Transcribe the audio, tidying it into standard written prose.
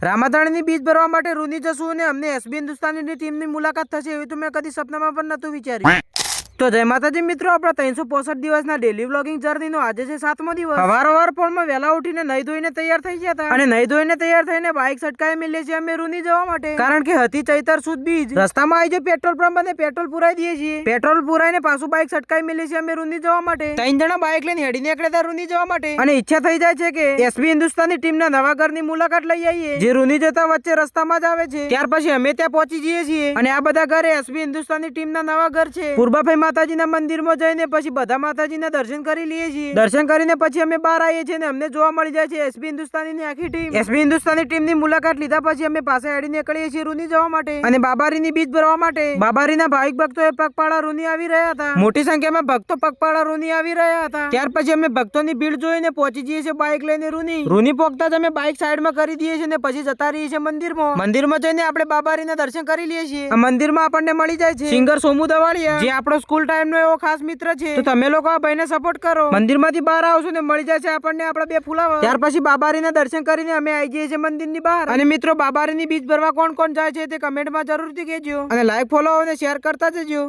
રામાધાણીની બીજ ભરવા માટે રૂની જશું અને અમને એસબી હિન્દુસ્તાનની ટીમની મુલાકાત થશે એવું તો મેં કદી સપનામાં પણ નતું વિચાર્યું। તો જય માતાજી મિત્રો, આપણા 365 દિવસના ડેલી વ્લોગિંગ જર્નીનો આજે છે 7મો દિવસ। સવાર પોરમાં વહેલા ઉઠીને નહીં ધોઈને તૈયાર થઈ ગયા હતા અને નહીં ધોઈને તૈયાર થઈને બાઇક સટકાઈ મેલીએ છીએ અમે રૂની જવા માટે, કારણ કે હતી ચૈતર સુદ બીજ। રસ્તામાં આવી જાય પેટ્રોલ પંપ અને પેટ્રોલ પુરાઈ દઈએ છીએ। પેટ્રોલ પુરાઈને પાછું બાઇક સટકાઈ મેલીએ છીએ અમે રૂની જવા માટે। 3 જણા બાઇક લઈને હેડી નીકળ્યા હતા રૂની જવા માટે અને ઈચ્છા થઈ જાય છે કે એસબી હિન્દુસ્તાનની ટીમના નવા ઘરની મુલાકાત લઈ આવીએ, જે રૂની જતા વચ્ચે રસ્તામાં જ આવે છે। ત્યાર પછી અમે ત્યાં પહોંચી જઈએ છીએ અને આ બધા ઘરે એસબી હિન્દુસ્તાનની ટીમના નવા ઘર છે। પૂર્બાભાઈ માતાજીના મંદિરમાં જઈને પછી બધા માતાજીના દર્શન કરી લઈએ છીએ। દર્શન કરીને પછી અમે બહાર આવીએ છીએ અને અમને જોવા મળી જાય છે એસબી હિન્દુસ્તાનની આખી ટીમ। એસબી હિન્દુસ્તાનની ટીમની મુલાકાત લીધા પછી અમે પાછા હેડી નીકળીએ છીએ રૂની જવા માટે અને બાબારીની બીજ ભરવા માટે। બાબારીના ભાવિક ભક્તોએ પગપાળા રૂની આવી રહ્યા હતા। મોટી સંખ્યામાં ભક્તો પગપાળા રૂની આવી રહ્યા હતા। ત્યાર પછી અમે ભક્તોની ભીડ જોઈને પહોંચી જઈએ છીએ બાઇક લઈને રૂની પહોંચતા જ અમે બાઇક સાઈડમાં કરી દઈએ છીએ અને પછી જતા રહીએ છીએ મંદિરમાં જઈને આપણે બાબારીના દર્શન કરી લઈએ છીએ। આ મંદિરમાં આપણને મળી જાય છે સિંગર સોમુ દવાડિયા, જે આપણો સ્કૂલ ટાઈમનો એવો ખાસ મિત્ર છે। તો તમે લોકો આ ભાઈને સપોર્ટ કરો। મંદિરમાંથી બહાર આવશો ને મળી જાય છે આપણને આપણા 2 ફુલાવર। ત્યાર પછી બાબારીના દર્શન કરીને અમે આવી જઈએ છીએ મંદિરની બહાર। અને મિત્રો, બાબારીની બીજ ભરવા કોણ કોણ જાય છે તે કમેન્ટમાં જરૂરથી કહેજો અને લાઈક, ફોલો અને શેર કરતા જજો।